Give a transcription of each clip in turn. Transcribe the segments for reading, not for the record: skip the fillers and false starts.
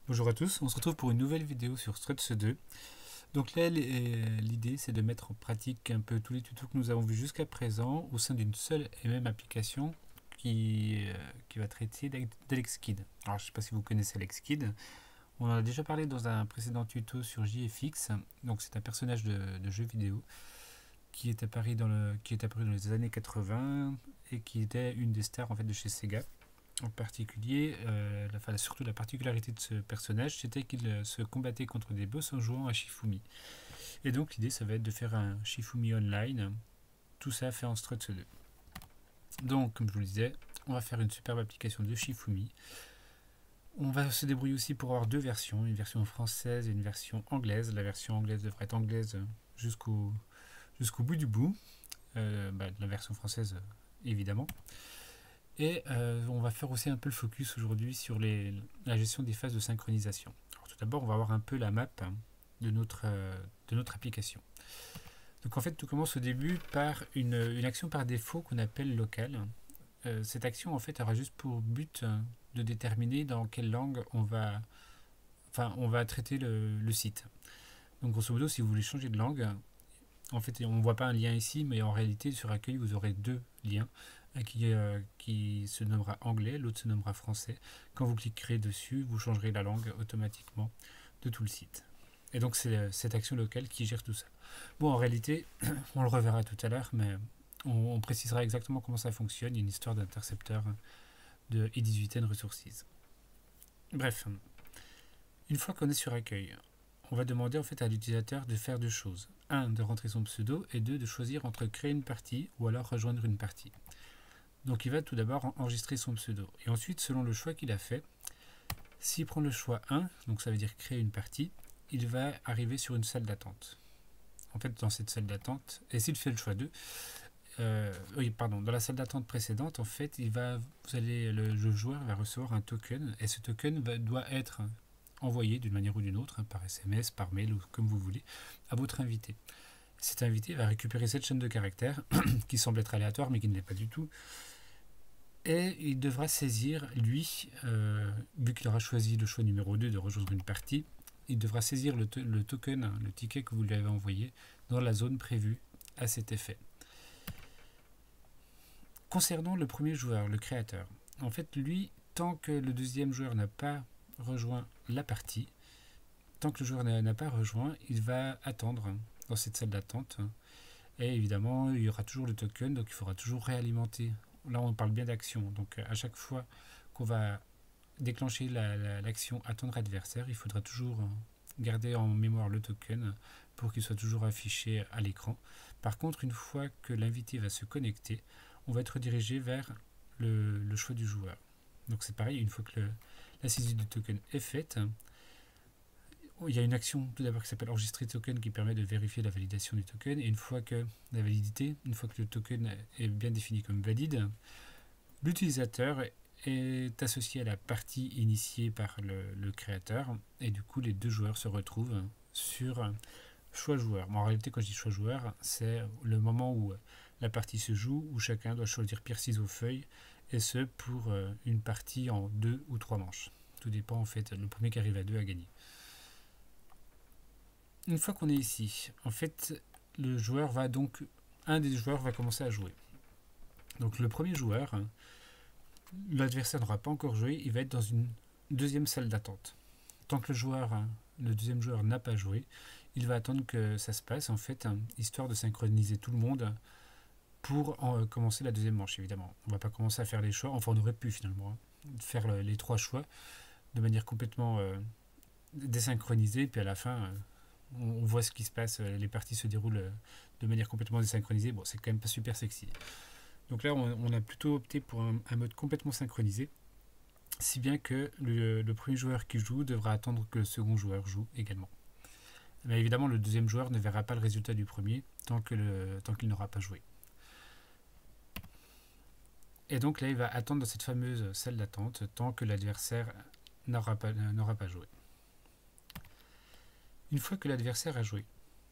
Bonjour à tous, on se retrouve pour une nouvelle vidéo sur Struts 2. Donc là, l'idée c'est de mettre en pratique un peu tous les tutos que nous avons vus jusqu'à présent au sein d'une seule et même application qui va traiter d'AlexKid. Alors je ne sais pas si vous connaissez AlexKid, on en a déjà parlé dans un précédent tuto sur JFX, donc c'est un personnage de jeu vidéo qui est apparu dans les années 80 et qui était une des stars en fait de chez Sega. En particulier, surtout la particularité de ce personnage, c'était qu'il se combattait contre des boss en jouant à Shifumi. Et donc l'idée, ça va être de faire un Shifumi online, tout ça fait en Struts 2. Donc, comme je vous le disais, on va faire une superbe application de Shifumi. On va se débrouiller aussi pour avoir deux versions, une version française et une version anglaise. La version anglaise devrait être anglaise jusqu'au bout du bout. La version française, évidemment. Et on va faire aussi un peu le focus aujourd'hui sur la gestion des phases de synchronisation. Alors, tout d'abord, on va voir un peu la map de notre application. Donc en fait, tout commence au début par une action par défaut qu'on appelle locale. Cette action en fait aura juste pour but de déterminer dans quelle langue on va traiter le site. Donc grosso modo, si vous voulez changer de langue, en fait, on ne voit pas un lien ici, mais en réalité, sur accueil, vous aurez deux liens. Un qui se nommera anglais, l'autre se nommera français. Quand vous cliquerez dessus, vous changerez la langue automatiquement de tout le site. Et donc, c'est cette action locale qui gère tout ça. Bon, en réalité, on le reverra tout à l'heure, mais on précisera exactement comment ça fonctionne. Il y a une histoire d'intercepteur de E18N Resources. Bref, une fois qu'on est sur accueil, on va demander en fait à l'utilisateur de faire deux choses. 1. De rentrer son pseudo et 2. De choisir entre créer une partie ou alors rejoindre une partie. Donc il va tout d'abord enregistrer son pseudo. Et ensuite, selon le choix qu'il a fait, s'il prend le choix 1, donc ça veut dire créer une partie, il va arriver sur une salle d'attente. En fait, dans cette salle d'attente, et s'il fait le choix 2, dans la salle d'attente précédente, en fait, le joueur va recevoir un token, et ce token doit être envoyé d'une manière ou d'une autre, par SMS, par mail ou comme vous voulez, à votre invité. Cet invité va récupérer cette chaîne de caractères qui semble être aléatoire mais qui ne l'est pas du tout. Et il devra saisir, lui, vu qu'il aura choisi le choix numéro 2 de rejoindre une partie, il devra saisir le token, le ticket que vous lui avez envoyé dans la zone prévue à cet effet. Concernant le premier joueur, le créateur, en fait, lui, tant que le deuxième joueur n'a pas rejoint la partie, tant que le joueur n'a pas rejoint, il va attendre dans cette salle d'attente. Et évidemment, il y aura toujours le token, donc il faudra toujours réalimenter. Là, on parle bien d'action. Donc, à chaque fois qu'on va déclencher l'action attendre adversaire, il faudra toujours garder en mémoire le token pour qu'il soit toujours affiché à l'écran. Par contre, une fois que l'invité va se connecter, on va être redirigé vers le choix du joueur. Donc, c'est pareil, une fois que la saisie du token est faite, il y a une action tout d'abord qui s'appelle enregistrer token qui permet de vérifier la validation du token. Et une fois que une fois que le token est bien défini comme valide, l'utilisateur est associé à la partie initiée par le créateur. Et du coup, les deux joueurs se retrouvent sur choix joueur. En réalité, quand je dis choix joueur, c'est le moment où la partie se joue, où chacun doit choisir pierre, ciseaux, feuille, et ce pour une partie en 2 ou 3 manches. Tout dépend en fait, le premier qui arrive à 2 a gagné. Une fois qu'on est ici, en fait, un des joueurs va commencer à jouer. Donc le premier joueur, l'adversaire n'aura pas encore joué, il va être dans une deuxième salle d'attente. Tant que le deuxième joueur n'a pas joué, il va attendre que ça se passe, en fait, histoire de synchroniser tout le monde pour commencer la deuxième manche, évidemment. On ne va pas commencer à faire les choix, enfin on aurait pu finalement faire les 3 choix de manière complètement désynchronisée, puis à la fin on voit ce qui se passe, les parties se déroulent de manière complètement désynchronisée. Bon, c'est quand même pas super sexy. Donc là, on a plutôt opté pour un mode complètement synchronisé, si bien que le premier joueur qui joue devra attendre que le second joueur joue également. Mais évidemment, le deuxième joueur ne verra pas le résultat du premier tant qu'il n'aura pas joué. Et donc là, il va attendre dans cette fameuse salle d'attente tant que l'adversaire n'aura pas joué. Une fois que l'adversaire a joué,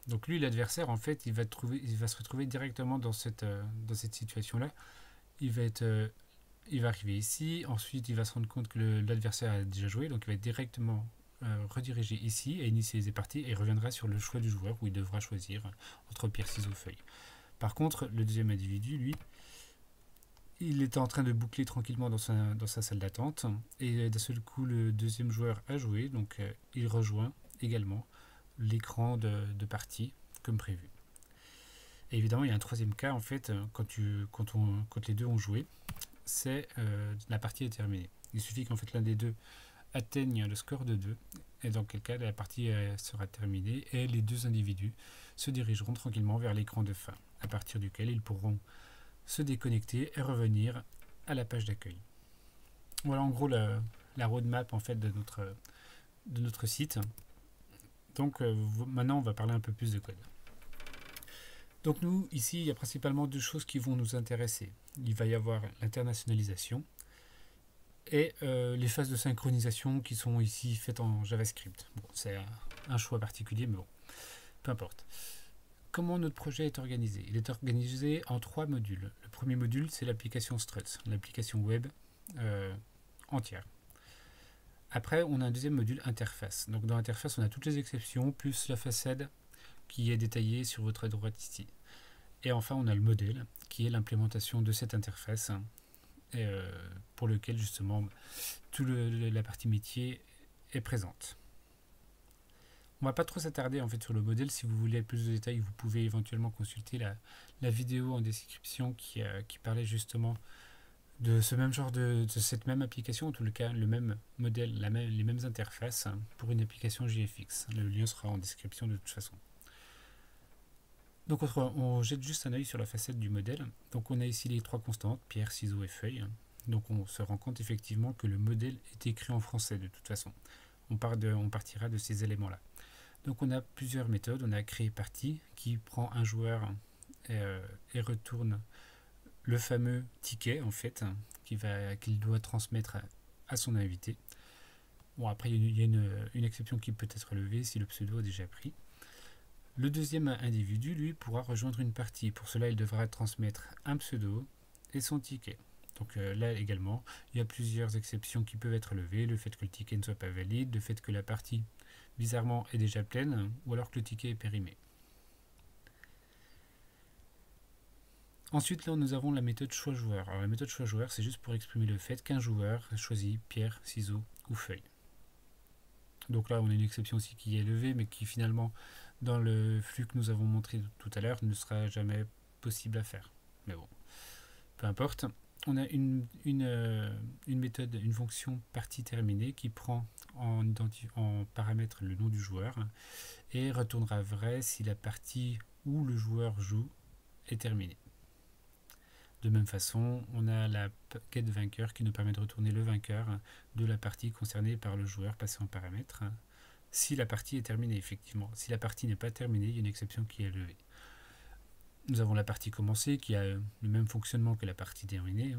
donc lui, l'adversaire, en fait, il va se retrouver directement dans cette situation-là. Il va arriver ici, ensuite il va se rendre compte que l'adversaire a déjà joué, donc il va être directement rediriger ici et initialiser partie et il reviendra sur le choix du joueur où il devra choisir entre pierre, ciseaux, feuille. Par contre, le deuxième individu, lui, il était en train de boucler tranquillement dans sa salle d'attente et d'un seul coup le deuxième joueur a joué, donc il rejoint également l'écran de partie comme prévu. Et évidemment il y a un troisième cas en fait quand les deux ont joué, c'est la partie est terminée. Il suffit qu'en fait l'un des deux atteigne le score de 2 et dans quel cas la partie sera terminée et les deux individus se dirigeront tranquillement vers l'écran de fin à partir duquel ils pourront se déconnecter et revenir à la page d'accueil. Voilà en gros la roadmap en fait de notre site. Donc maintenant on va parler un peu plus de code. Donc nous ici il y a principalement deux choses qui vont nous intéresser. Il va y avoir l'internationalisation et les phases de synchronisation qui sont ici faites en JavaScript. Bon, c'est un choix particulier mais bon, peu importe. Comment notre projet est organisé? Il est organisé en 3 modules. Le premier module, c'est l'application Struts, l'application web entière. Après, on a un deuxième module, interface. Donc dans l'interface, on a toutes les exceptions, plus la façade qui est détaillée sur votre droite ici. Et enfin, on a le modèle, qui est l'implémentation de cette interface, pour lequel justement toute la partie métier est présente. On ne va pas trop s'attarder en fait sur le modèle. Si vous voulez plus de détails, vous pouvez éventuellement consulter la vidéo en description qui parlait justement de ce même genre de cette même application, en tout cas le même modèle, les mêmes interfaces pour une application JFX. Le lien sera en description de toute façon. Donc on jette juste un œil sur la facette du modèle. Donc on a ici les 3 constantes, pierre, ciseaux et feuille. Donc on se rend compte effectivement que le modèle est écrit en français de toute façon. On partira de ces éléments-là. Donc on a plusieurs méthodes. On a créer partie qui prend un joueur et retourne le fameux ticket en fait qu'il doit transmettre à son invité. Bon après il y a une exception qui peut être levée si le pseudo est déjà pris. Le deuxième individu lui pourra rejoindre une partie. Pour cela il devra transmettre un pseudo et son ticket. Donc là également il y a plusieurs exceptions qui peuvent être levées. Le fait que le ticket ne soit pas valide, le fait que la partie bizarrement est déjà pleine, ou alors que le ticket est périmé. Ensuite, là, nous avons la méthode choix joueur. Alors, la méthode choix joueur, c'est juste pour exprimer le fait qu'un joueur choisit pierre, ciseaux ou feuille. Donc là, on a une exception aussi qui est levée, mais qui finalement, dans le flux que nous avons montré tout à l'heure, ne sera jamais possible à faire. Mais bon, peu importe. On a une méthode, une fonction partie terminée qui prend en paramètre le nom du joueur et retournera vrai si la partie où le joueur joue est terminée. De même façon, on a la quête vainqueur qui nous permet de retourner le vainqueur de la partie concernée par le joueur passé en paramètre si la partie est terminée effectivement. Si la partie n'est pas terminée, il y a une exception qui est levée. Nous avons la partie commencée qui a le même fonctionnement que la partie terminée,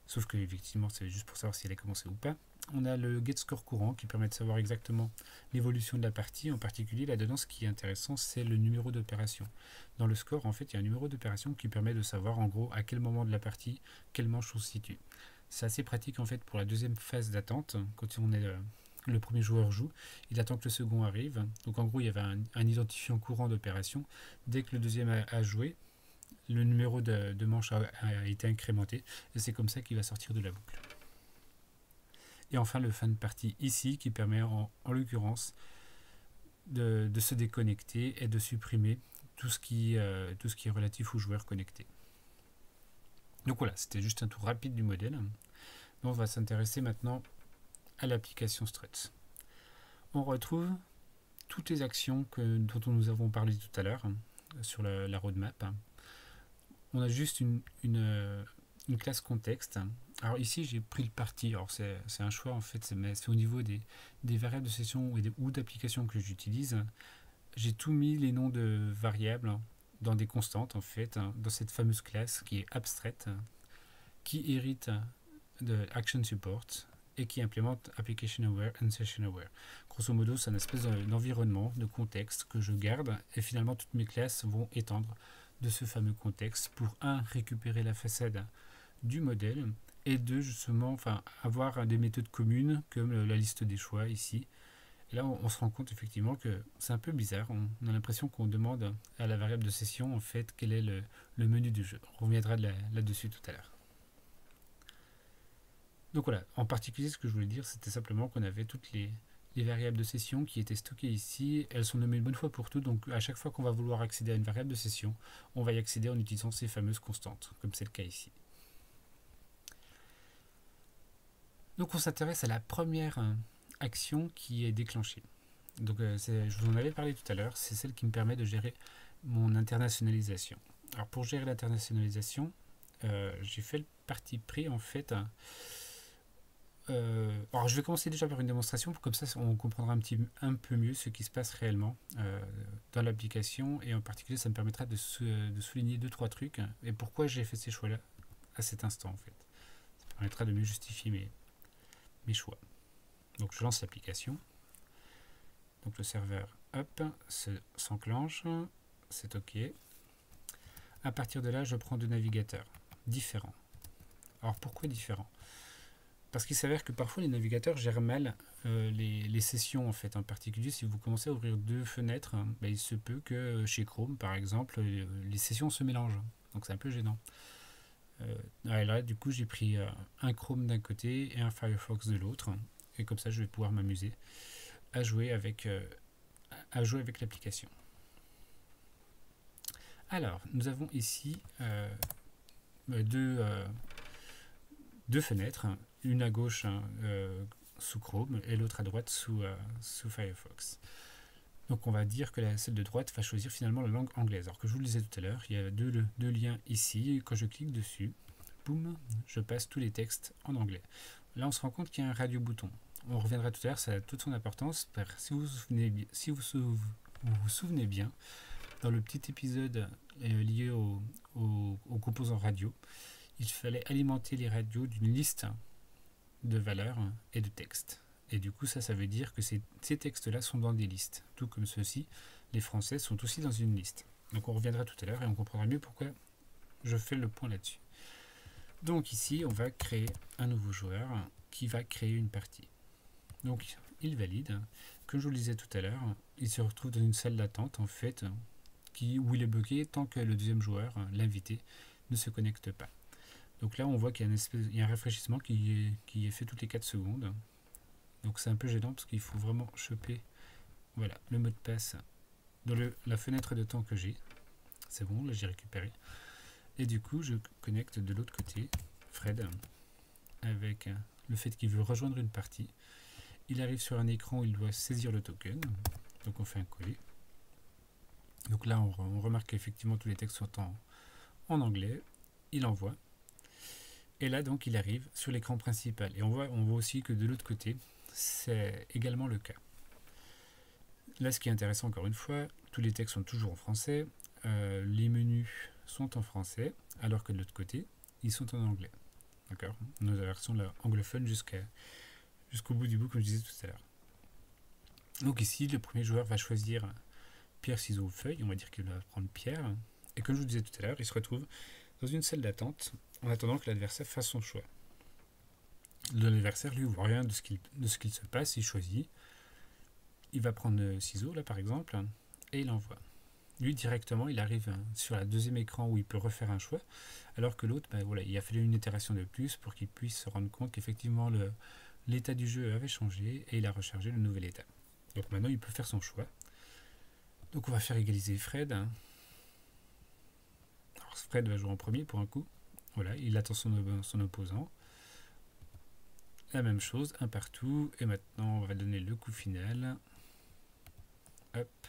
sauf que effectivement c'est juste pour savoir si elle est commencée ou pas. On a le getScore courant qui permet de savoir exactement l'évolution de la partie. En particulier là-dedans, ce qui est intéressant, c'est le numéro d'opération. Dans le score, en fait, il y a un numéro d'opération qui permet de savoir en gros à quel moment de la partie, quelle manche on se situe. C'est assez pratique en fait pour la deuxième phase d'attente. Quand le premier joueur joue, il attend que le second arrive. Donc en gros, il y avait un identifiant courant d'opération. Dès que le deuxième a joué, le numéro de manche a été incrémenté et c'est comme ça qu'il va sortir de la boucle. Et enfin le fin de partie ici qui permet en l'occurrence de se déconnecter et de supprimer tout ce qui est relatif aux joueurs connectés. Donc voilà, c'était juste un tour rapide du modèle. Donc on va s'intéresser maintenant à l'application Struts. On retrouve toutes les actions dont nous avons parlé tout à l'heure sur la roadmap. On a juste une classe contexte. Alors ici j'ai pris le parti, alors c'est un choix en fait, c'est au niveau des variables de session ou d'applications que j'utilise. J'ai tout mis les noms de variables dans des constantes en fait, dans cette fameuse classe qui est abstraite, qui hérite de Action Support et qui implémente Application Aware and Session Aware. Grosso modo, c'est une espèce d'environnement, de contexte que je garde et finalement toutes mes classes vont étendre de ce fameux contexte pour récupérer la façade du modèle et justement avoir des méthodes communes comme la liste des choix ici Et là, on se rend compte effectivement que c'est un peu bizarre. On a l'impression qu'on demande à la variable de session en fait quel est le menu du jeu. On reviendra là-dessus tout à l'heure. Donc voilà, en particulier ce que je voulais dire, c'était simplement qu'on avait toutes les variables de session qui étaient stockées ici. Elles sont nommées une bonne fois pour toutes, donc à chaque fois qu'on va vouloir accéder à une variable de session, on va y accéder en utilisant ces fameuses constantes, comme c'est le cas ici. Donc on s'intéresse à la première action qui est déclenchée. Donc je vous en avais parlé tout à l'heure, c'est celle qui me permet de gérer mon internationalisation. Alors pour gérer l'internationalisation, j'ai fait le parti pris en fait. Alors je vais commencer déjà par une démonstration, comme ça on comprendra un peu mieux ce qui se passe réellement dans l'application, et en particulier ça me permettra de souligner 2-3 trucs et pourquoi j'ai fait ces choix-là à cet instant en fait. Ça permettra de mieux justifier mes choix. Donc je lance l'application. Donc le serveur s'enclenche, c'est OK. À partir de là, je prends deux navigateurs différents. Alors pourquoi différents? Parce qu'il s'avère que parfois les navigateurs gèrent mal les sessions en fait. En particulier, si vous commencez à ouvrir deux fenêtres, il se peut que chez Chrome, par exemple, les sessions se mélangent. Donc c'est un peu gênant. Là, du coup, j'ai pris un Chrome d'un côté et un Firefox de l'autre. Et comme ça, je vais pouvoir m'amuser à jouer avec l'application. Alors, nous avons ici deux fenêtres, une à gauche sous Chrome et l'autre à droite sous Firefox. Donc on va dire que celle de droite va choisir finalement la langue anglaise. Alors que je vous le disais tout à l'heure, il y a deux liens ici, et quand je clique dessus, boum, je passe tous les textes en anglais. Là on se rend compte qu'il y a un radio bouton. On reviendra tout à l'heure, ça a toute son importance. Si vous vous souvenez bien, dans le petit épisode lié aux composants radio, il fallait alimenter les radios d'une liste de valeurs et de textes. Et du coup, ça veut dire que ces textes-là sont dans des listes. Tout comme ceux-ci, les français sont aussi dans une liste. Donc on reviendra tout à l'heure et on comprendra mieux pourquoi je fais le point là-dessus. Donc ici, on va créer un nouveau joueur qui va créer une partie. Donc il valide. Comme je vous le disais tout à l'heure, il se retrouve dans une salle d'attente en fait, où il est bloqué tant que le deuxième joueur, l'invité, ne se connecte pas. Donc là, on voit qu'il y a un rafraîchissement qui est fait toutes les 4 secondes. Donc c'est un peu gênant parce qu'il faut vraiment choper voilà, le mot de passe dans la fenêtre de temps que j'ai. C'est bon, là j'ai récupéré. Et du coup, je connecte de l'autre côté Fred avec le fait qu'il veut rejoindre une partie. Il arrive sur un écran où il doit saisir le token. Donc on fait un coller. Donc là, on remarque qu'effectivement tous les textes sont en anglais. Il envoie. Et là, donc, il arrive sur l'écran principal. Et on voit aussi que de l'autre côté, c'est également le cas. Là, ce qui est intéressant, encore une fois, tous les textes sont toujours en français. Les menus sont en français, alors que de l'autre côté, ils sont en anglais. D'accord? Nous avons la version anglophone jusqu'au bout du bout, comme je disais tout à l'heure. Donc ici, le premier joueur va choisir pierre, ciseaux, feuille. On va dire qu'il va prendre pierre. Et comme je vous disais tout à l'heure, il se retrouve dans une salle d'attente en attendant que l'adversaire fasse son choix. L'adversaire, lui, ne voit rien de ce qu'il se passe, il choisit. Il va prendre le ciseau, là, par exemple, et il envoie. Lui, directement, il arrive sur le deuxième écran où il peut refaire un choix, alors que l'autre, voilà, il a fallu une itération de plus pour qu'il puisse se rendre compte qu'effectivement, l'état du jeu avait changé et il a rechargé le nouvel état. Donc maintenant, il peut faire son choix. Donc on va faire égaliser Fred. Alors Fred va jouer en premier pour un coup. Voilà, il attend son opposant. La même chose, un partout. Et maintenant, on va donner le coup final. Hop.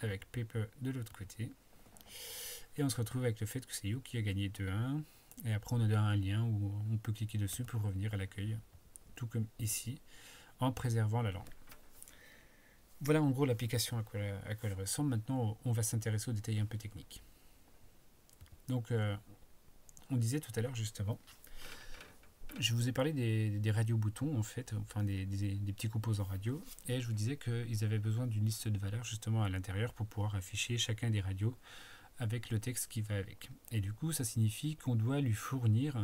Avec Paper de l'autre côté. Et on se retrouve avec le fait que c'est You qui a gagné 2-1. Et après, on a un lien où on peut cliquer dessus pour revenir à l'accueil. Tout comme ici, en préservant la langue. Voilà en gros l'application à quoi elle ressemble. Maintenant, on va s'intéresser aux détails un peu techniques. Donc, on disait tout à l'heure justement, je vous ai parlé des radios-boutons en fait, enfin des petits composants radio, et je vous disais qu'ils avaient besoin d'une liste de valeurs justement à l'intérieur pour pouvoir afficher chacun des radios avec le texte qui va avec. Et du coup, ça signifie qu'on doit lui fournir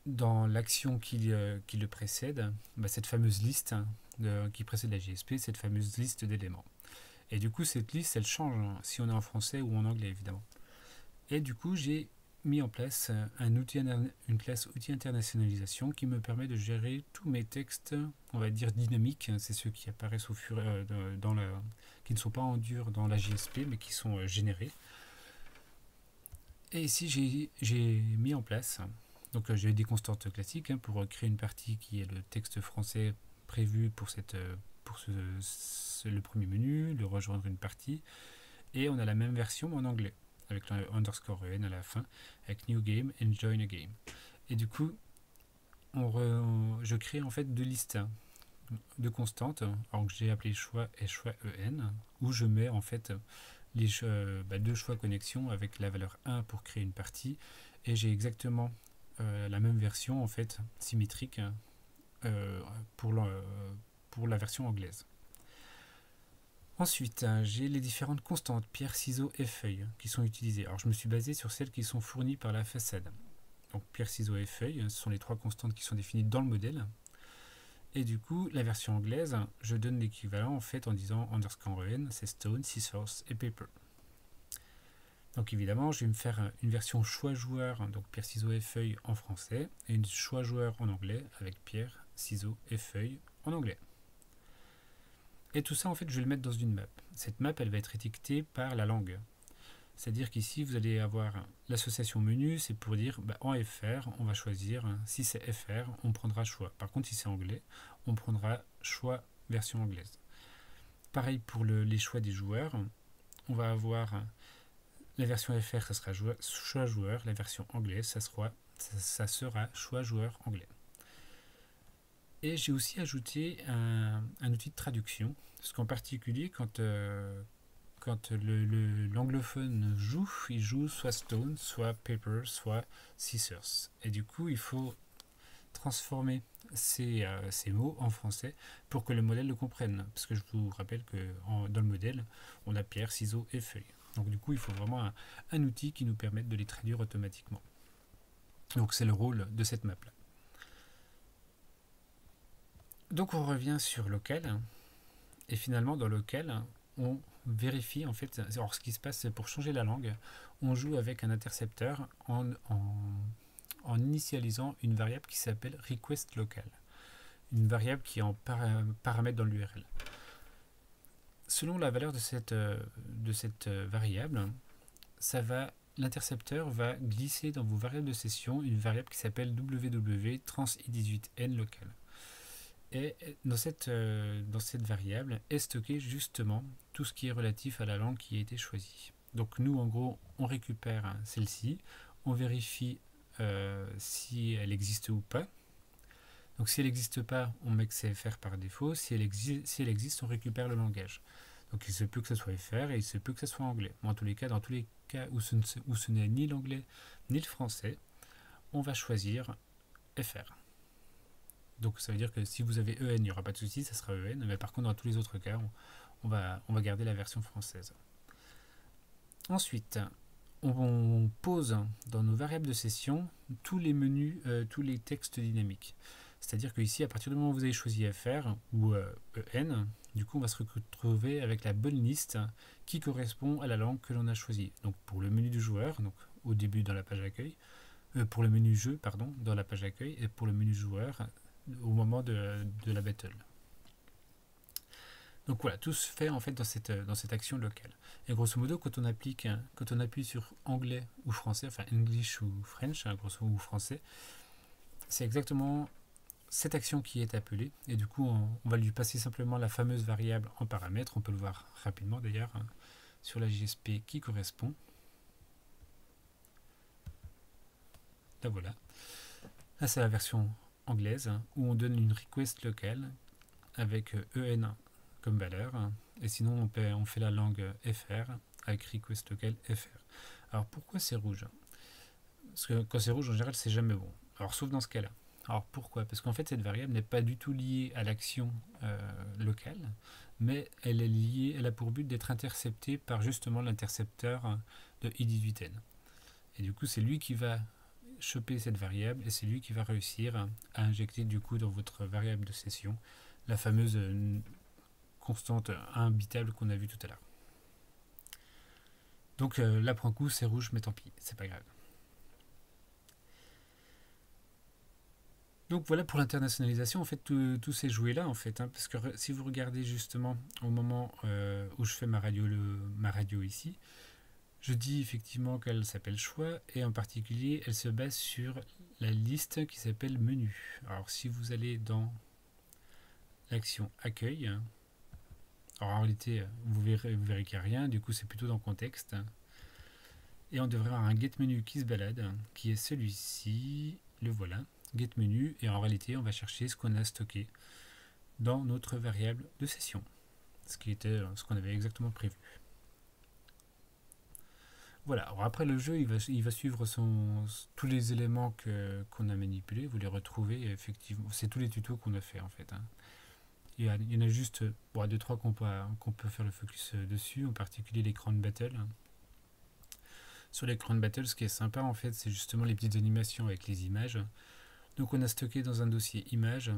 dans l'action qui le précède, cette fameuse liste qui précède la JSP, cette fameuse liste d'éléments. Et du coup, cette liste, elle change si on est en français ou en anglais, évidemment. Et du coup, j'ai mis en place une classe outil internationalisation qui me permet de gérer tous mes textes, on va dire dynamiques. C'est ceux qui apparaissent au fur qui ne sont pas en dur dans la JSP, mais qui sont générés. Et ici, j'ai mis en place, donc j'ai des constantes classiques pour créer une partie qui est le texte français prévu pour le premier menu, le rejoindre une partie, et on a la même version en anglais avec le underscore en à la fin, avec New Game and Join a Game. Et du coup, je crée en fait deux listes de constantes, alors que j'ai appelé choix et choix EN, où je mets en fait deux choix connexion avec la valeur 1 pour créer une partie, et j'ai exactement la même version en fait symétrique pour la version anglaise. Ensuite, j'ai les différentes constantes pierre, ciseaux et feuille qui sont utilisées. Alors je me suis basé sur celles qui sont fournies par la façade. Donc pierre, ciseaux et feuille, ce sont les trois constantes qui sont définies dans le modèle. Et du coup, la version anglaise, je donne l'équivalent en fait en disant underscore en, c'est stone, scissors et paper. Donc évidemment, je vais me faire une version choix joueur, donc pierre, ciseaux et feuille en français, et une choix joueur en anglais avec pierre, ciseaux et feuille en anglais. Et tout ça, en fait, je vais le mettre dans une map. Cette map, elle va être étiquetée par la langue. C'est-à-dire qu'ici, vous allez avoir l'association menu, c'est pour dire en FR, on va choisir, si c'est FR, on prendra choix. Par contre, si c'est anglais, on prendra choix version anglaise. Pareil pour les choix des joueurs, on va avoir la version FR, ça sera choix joueur, la version anglaise, ça sera choix joueur anglais. Et j'ai aussi ajouté un outil de traduction, parce qu'en particulier, quand l'anglophone joue, il joue soit stone, soit paper, soit scissors. Et du coup, il faut transformer ces mots en français pour que le modèle le comprenne. Parce que je vous rappelle que dans le modèle, on a pierre, ciseaux et feuille. Donc du coup, il faut vraiment un outil qui nous permette de les traduire automatiquement. Donc c'est le rôle de cette map-là. Donc on revient sur local, et finalement dans local, on vérifie en fait, alors ce qui se passe c'est pour changer la langue, on joue avec un intercepteur en initialisant une variable qui s'appelle request local, une variable qui est en paramètre dans l'URL. Selon la valeur de cette variable, l'intercepteur va glisser dans vos variables de session une variable qui s'appelle www.trans-i18n local. Et dans cette variable est stocké justement tout ce qui est relatif à la langue qui a été choisie. Donc nous, en gros, on récupère celle-ci, on vérifie si elle existe ou pas. Donc si elle n'existe pas, on met que c'est FR par défaut. Si elle existe, on récupère le langage. Donc il se peut que ce soit FR et il se peut que ce soit anglais. Mais en tous les cas, dans tous les cas où ce n'est ni l'anglais ni le français, on va choisir FR. Donc ça veut dire que si vous avez EN, il n'y aura pas de souci, ça sera EN, mais par contre dans tous les autres cas, on va garder la version française. Ensuite, on pose dans nos variables de session tous les menus, tous les textes dynamiques. C'est-à-dire que ici, à partir du moment où vous avez choisi FR ou EN, du coup on va se retrouver avec la bonne liste qui correspond à la langue que l'on a choisie. Donc pour le menu du joueur, donc au début dans la page d'accueil, pour le menu jeu, pardon, dans la page d'accueil, et pour le menu joueur, au moment de la battle. Donc voilà, tout se fait en fait dans cette action locale. Et grosso modo, quand on appuie sur anglais ou français, enfin English ou French, grosso modo ou français, c'est exactement cette action qui est appelée. Et du coup, on va lui passer simplement la fameuse variable en paramètre. On peut le voir rapidement d'ailleurs sur la JSP qui correspond. Là voilà. Là c'est la version anglaise où on donne une request locale avec EN comme valeur et sinon on fait la langue FR avec request local FR. Alors pourquoi c'est rouge? Parce que quand c'est rouge en général c'est jamais bon. Alors sauf dans ce cas là. Alors pourquoi? Parce qu'en fait cette variable n'est pas du tout liée à l'action locale, mais elle a pour but d'être interceptée par justement l'intercepteur de i18n. Et du coup c'est lui qui va choper cette variable et c'est lui qui va réussir à injecter du coup dans votre variable de session la fameuse constante imbitable qu'on a vu tout à l'heure. Donc là pour un coup c'est rouge, mais tant pis, c'est pas grave. Donc voilà pour l'internationalisation, en fait, tous ces jouets-là, en fait, parce que si vous regardez justement au moment où je fais ma radio ici, je dis effectivement qu'elle s'appelle choix, et en particulier, elle se base sur la liste qui s'appelle menu. Alors si vous allez dans l'action accueil, alors en réalité, vous verrez qu'il n'y a rien, du coup c'est plutôt dans contexte, et on devrait avoir un get menu qui se balade, qui est celui-ci, le voilà. Get menu, et en réalité on va chercher ce qu'on a stocké dans notre variable de session, ce qu'on avait exactement prévu. Voilà, alors après le jeu il va suivre tous les éléments qu'on a manipulés, vous les retrouvez effectivement, c'est tous les tutos qu'on a fait en fait. Il y en a juste 2-3 qu'on peut faire le focus dessus, en particulier l'écran de battle. Sur l'écran de battle, ce qui est sympa en fait, c'est justement les petites animations avec les images. Donc on a stocké dans un dossier images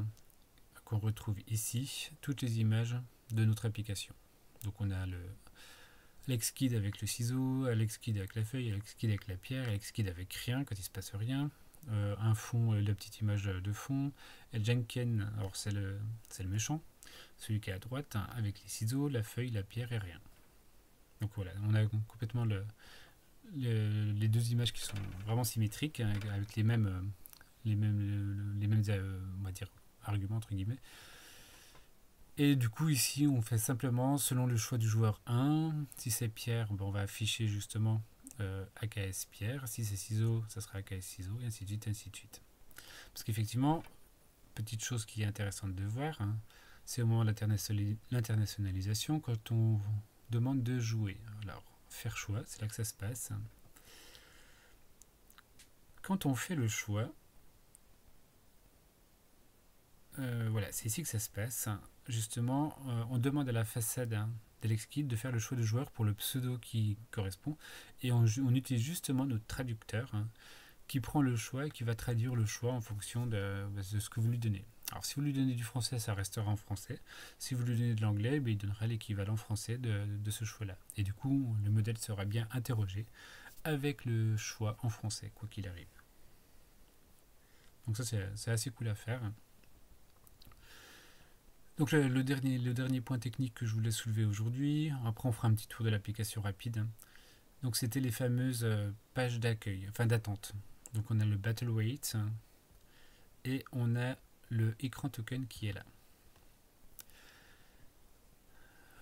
qu'on retrouve ici toutes les images de notre application. Donc on a l'Xkid avec le ciseau, l'Xkid avec la feuille, l'Xkid avec la pierre, l'Xkid avec rien quand il se passe rien, un fond, la petite image de fond, et Jenken, alors c'est le méchant, celui qui est à droite, avec les ciseaux, la feuille, la pierre et rien. Donc voilà, on a complètement les deux images qui sont vraiment symétriques, avec les mêmes on va dire, arguments entre guillemets. Et du coup ici on fait simplement selon le choix du joueur 1. Si c'est pierre, on va afficher justement AKS pierre. Si c'est ciseaux, ça sera AKS ciseaux, et ainsi de suite, ainsi de suite. Parce qu'effectivement, petite chose qui est intéressante de voir, c'est au moment de l'internationalisation, quand on demande de jouer. Alors faire choix, c'est là que ça se passe. Quand on fait le choix, voilà, c'est ici que ça se passe. Justement, on demande à la façade d'Alexkid de faire le choix de joueur pour le pseudo qui correspond, et on utilise justement notre traducteur qui prend le choix et qui va traduire le choix en fonction de ce que vous lui donnez. Alors si vous lui donnez du français, ça restera en français. Si vous lui donnez de l'anglais, il donnera l'équivalent français de ce choix-là. Et du coup, le modèle sera bien interrogé avec le choix en français, quoi qu'il arrive. Donc ça, c'est assez cool à faire. Donc le dernier point technique que je voulais soulever aujourd'hui, après on fera un petit tour de l'application rapide. Donc c'était les fameuses pages d'accueil, enfin d'attente. Donc on a le battle wait et on a le écran token qui est là.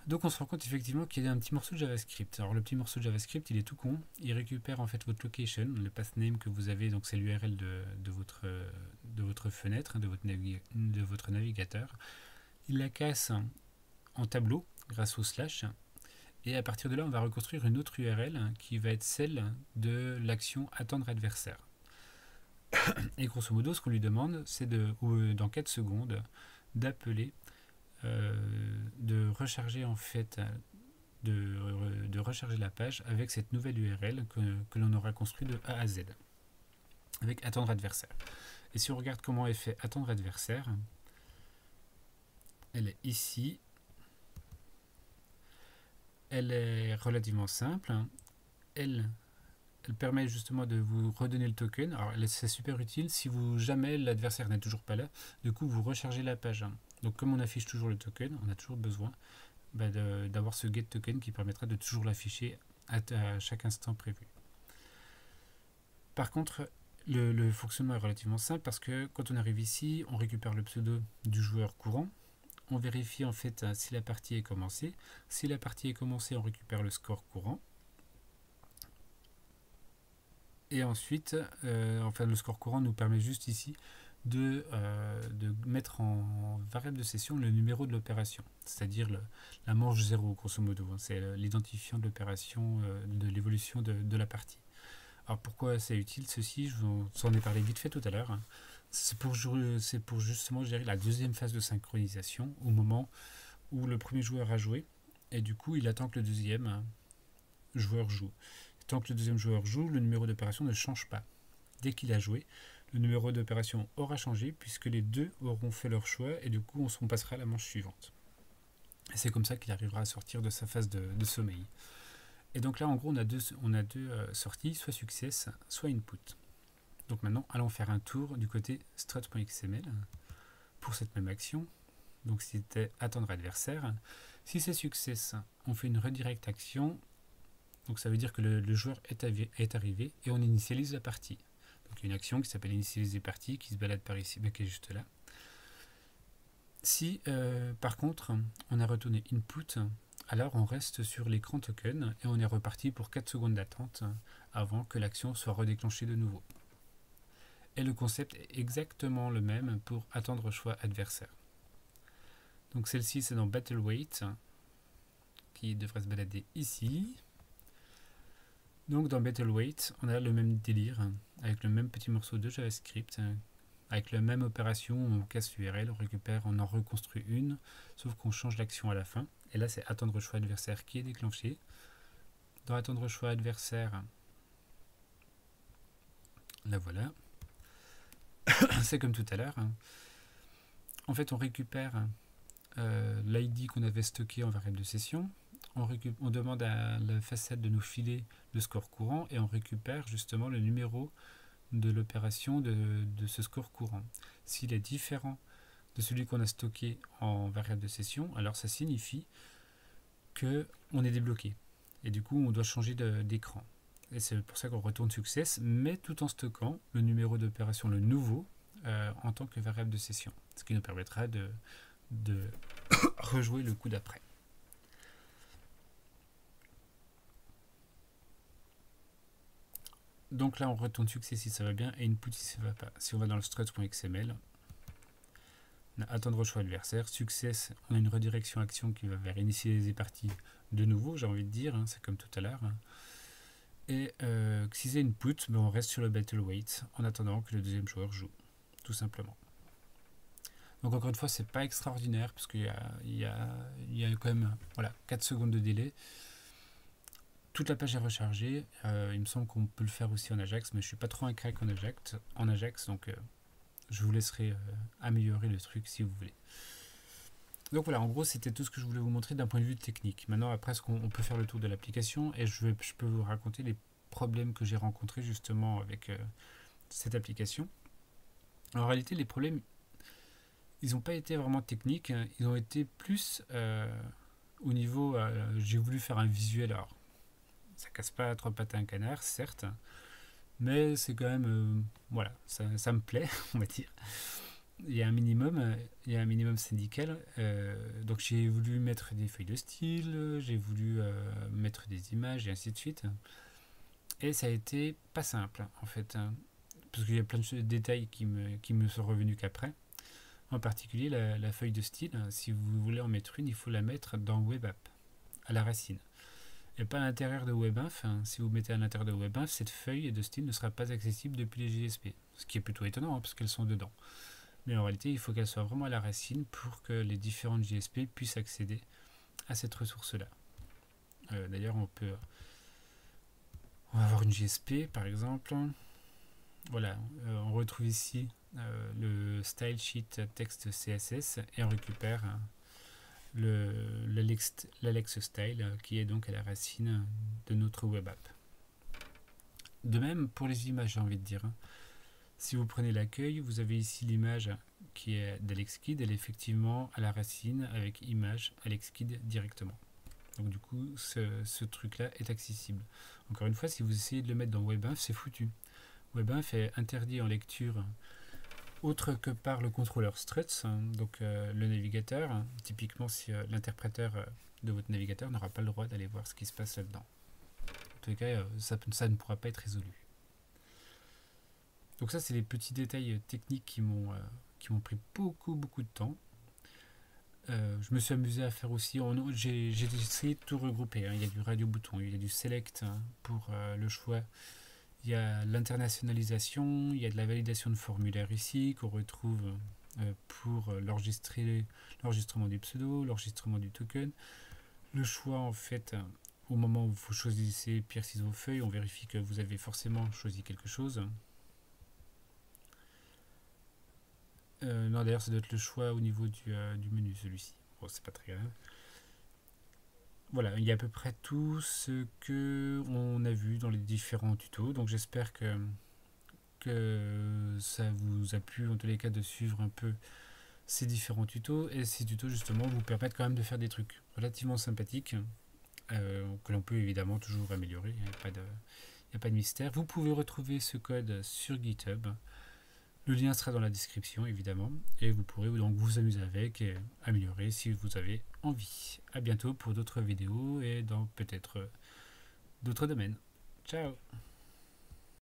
Donc on se rend compte effectivement qu'il y a un petit morceau de JavaScript. Alors le petit morceau de JavaScript, il est tout con. Il récupère en fait votre location, le path name que vous avez, donc c'est l'URL de votre fenêtre, de votre navigateur. Il la casse en tableau grâce au slash. Et à partir de là, on va reconstruire une autre URL qui va être celle de l'action attendre adversaire. Et grosso modo, ce qu'on lui demande, c'est dans 4 secondes d'appeler, de recharger en fait, de recharger la page avec cette nouvelle URL que l'on aura construite de A à Z, avec attendre adversaire. Et si on regarde comment est fait attendre adversaire, elle est ici. Elle est relativement simple. Elle permet justement de vous redonner le token. Alors c'est super utile si jamais l'adversaire n'est toujours pas là. Du coup, vous rechargez la page. Donc comme on affiche toujours le token, on a toujours besoin d'avoir ce get token qui permettra de toujours l'afficher à chaque instant prévu. Par contre, le fonctionnement est relativement simple parce que quand on arrive ici, on récupère le pseudo du joueur courant. On vérifie en fait si la partie est commencée. Si la partie est commencée, on récupère le score courant. Et ensuite, le score courant nous permet juste ici de mettre en variable de session le numéro de l'opération, c'est-à-dire la manche 0, grosso modo. C'est l'identifiant de l'opération, de l'évolution de la partie. Alors pourquoi c'est utile ceci? Je vous en ai parlé vite fait tout à l'heure. C'est pour justement gérer la deuxième phase de synchronisation au moment où le premier joueur a joué et du coup il attend que le deuxième joueur joue. Tant que le deuxième joueur joue, le numéro d'opération ne change pas. dès qu'il a joué, le numéro d'opération aura changé puisque les deux auront fait leur choix et du coup on passera à la manche suivante. Et c'est comme ça qu'il arrivera à sortir de sa phase de sommeil. Et donc là en gros on a deux sorties, soit success, soit input. Donc maintenant allons faire un tour du côté strut.xml pour cette même action. Donc c'était attendre adversaire. Si c'est success, on fait une redirect action. Donc ça veut dire que le joueur est arrivé et on initialise la partie. Donc il y a une action qui s'appelle initialiser partie qui se balade par ici, mais qui est juste là. Si par contre on a retourné input, alors on reste sur l'écran token et on est reparti pour 4 secondes d'attente avant que l'action soit redéclenchée de nouveau. Et le concept est exactement le même pour attendre choix adversaire. Donc celle-ci c'est dans Battle Wait qui devrait se balader ici. Donc dans Battle Wait, on a le même délire avec le même petit morceau de JavaScript, avec la même opération, on casse l'URL, on récupère, on en reconstruit une, sauf qu'on change l'action à la fin. Et là c'est attendre choix adversaire qui est déclenché. Dans attendre choix adversaire, la voilà. C'est comme tout à l'heure. En fait on récupère l'ID qu'on avait stocké en variable de session. On demande à la façade de nous filer le score courant et on récupère justement le numéro de l'opération de ce score courant. S'il est différent de celui qu'on a stocké en variable de session, alors ça signifie qu'on est débloqué. Et du coup, on doit changer d'écran. Et c'est pour ça qu'on retourne success, mais tout en stockant le numéro d'opération, le nouveau, en tant que variable de session. Ce qui nous permettra de rejouer le coup d'après. Donc là on retourne succès si ça va bien et input si ça va pas. Si on va dans le struts.xml, on a attendre choix adversaire, success, on a une redirection action qui va vers initialiser partie de nouveau, j'ai envie de dire, c'est comme tout à l'heure. Et si c'est input, on reste sur le battle wait en attendant que le deuxième joueur joue, tout simplement. Donc encore une fois, c'est pas extraordinaire parce qu'il y a quand même 4 secondes de délai. Toute la page est rechargée. Il me semble qu'on peut le faire aussi en Ajax, mais je suis pas trop un crack en Ajax, donc je vous laisserai améliorer le truc si vous voulez. Donc voilà, en gros, c'était tout ce que je voulais vous montrer d'un point de vue technique. Maintenant, après, on peut faire le tour de l'application et je peux vous raconter les problèmes que j'ai rencontrés justement avec cette application. En réalité, les problèmes, ils n'ont pas été vraiment techniques, ils ont été plus au niveau, j'ai voulu faire un visuel. Alors, ça casse pas trois pattes à un canard, certes, mais c'est quand même, ça me plaît, on va dire. Il y a un minimum syndical, donc j'ai voulu mettre des feuilles de style, j'ai voulu mettre des images et ainsi de suite, et ça a été pas simple en fait, parce qu'il y a plein de détails qui me sont revenus qu'après. En particulier la feuille de style, si vous voulez en mettre une, il faut la mettre dans WebApp à la racine. Et pas à l'intérieur de WebInf. Si vous mettez à l'intérieur de WebInf, cette feuille de style ne sera pas accessible depuis les JSP. Ce qui est plutôt étonnant, parce qu'elles sont dedans. Mais en réalité, il faut qu'elles soient vraiment à la racine pour que les différentes JSP puissent accéder à cette ressource-là. D'ailleurs, on va avoir une JSP, par exemple. Voilà, on retrouve ici le style sheet texte CSS et on récupère l'Alex style qui est donc à la racine de notre web app. De même pour les images, j'ai envie de dire. Si vous prenez l'accueil, vous avez ici l'image qui est d'AlexKid, elle est effectivement à la racine avec image AlexKid directement. Donc du coup, ce truc-là est accessible. Encore une fois, si vous essayez de le mettre dans WebInf, c'est foutu. WebInf est interdit en lecture autre que par le contrôleur struts, donc le navigateur. Typiquement, si l'interpréteur de votre navigateur n'aura pas le droit d'aller voir ce qui se passe là-dedans. En tout cas, ça ne pourra pas être résolu. Donc ça, c'est les petits détails techniques qui m'ont pris beaucoup de temps. Je me suis amusé à faire aussi, j'ai essayé de tout regrouper. Il y a du radio bouton, il y a du select pour le choix. Il y a l'internationalisation, il y a de la validation de formulaire ici qu'on retrouve pour l'enregistrement du pseudo, l'enregistrement du token. Le choix en fait, au moment où vous choisissez pierre, ciseaux, feuille, on vérifie que vous avez forcément choisi quelque chose. Non, d'ailleurs, ça doit être le choix au niveau du menu, celui-ci. Bon, c'est pas très grave. Voilà, il y a à peu près tout ce que on a vu dans les différents tutos. Donc j'espère que ça vous a plu en tous les cas de suivre un peu ces différents tutos. Et ces tutos justement vous permettent quand même de faire des trucs relativement sympathiques que l'on peut évidemment toujours améliorer. Il n'y a pas de mystère. Vous pouvez retrouver ce code sur GitHub. Le lien sera dans la description évidemment et vous pourrez donc vous amuser avec et améliorer si vous avez envie. A bientôt pour d'autres vidéos et dans peut-être d'autres domaines. Ciao!